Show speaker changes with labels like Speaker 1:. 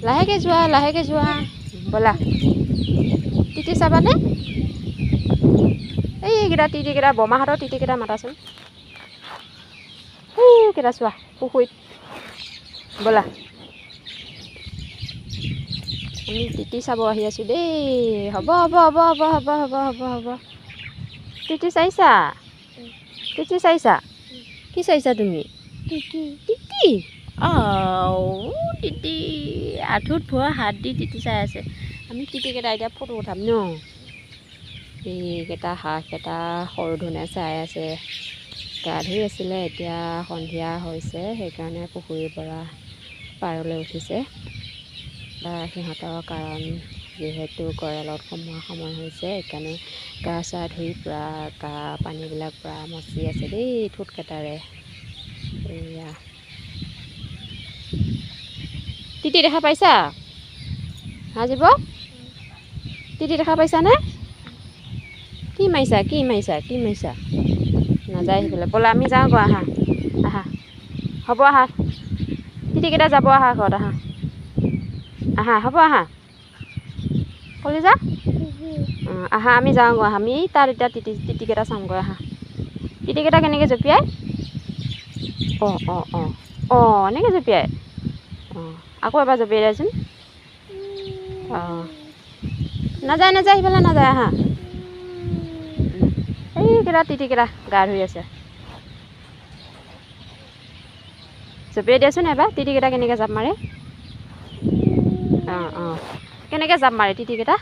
Speaker 1: লাহেকৈ যোৱা ব'লা তিতি চাবানে এইকেইটা তিতিকেইটা বৰমাহঁতৰ তিতিকেইটা মাতাচোন এইকেইটা চোৱা পুখুৰীত ব'লা আমি তিতি চাব আহি আছোঁ দেই হ'ব তিতি চাইছা কি চাইছা তুমি তিতি তিতি আঁঠুত ভুৱা হাত দি তিতি চাই আছে আমি তিতিকেইটা এতিয়া ফটো উঠাম ন এইকেইটা হাঁহকেইটা সৰু ধুনে চাই আছে গা ধুই আছিলে এতিয়া সন্ধিয়া হৈছে সেইকাৰণে পুখুৰীৰ পৰা পাৰলৈ উঠিছে সিহঁতৰ কাৰণ যিহেতু গঁৰালত সোমোৱা সময় হৈছে সেইকাৰণে গা চা ধুই পূৰা গা পানীবিলাক পূৰা মচি আছে দেই ঠোঁটকেইটাৰে এয়া তিতি দেখা পাইছা হাজিব তিতি দেখা পাইছানে কি মাৰিছা নাযায় সেইফালে ব'লা আমি যাওঁ গৈ আহা হ'ব আহা তিতিকেইটা যাব আহা ঘৰত হ'ব আহা কলি যা আহা আমি যাওঁগৈ আমি তাত এতিয়া তিতিকেইটা চামগৈ আহা তিতিকেইটা কেনেকৈ জঁপিয়াই এনেকৈ জঁপিয়াই আকৌ এবাৰ জঁপিয়াই দিয়াচোন নাযায় সিফালে নাযায় আহা এইকেইটা তিতিকেইটা গা ধুই আছে জঁপিয়াই দিয়াচোন এবাৰ তিতিকেইটা কেনেকৈ জাপ মাৰে কেনেকৈ জাপ মাৰে তিতিকেইটা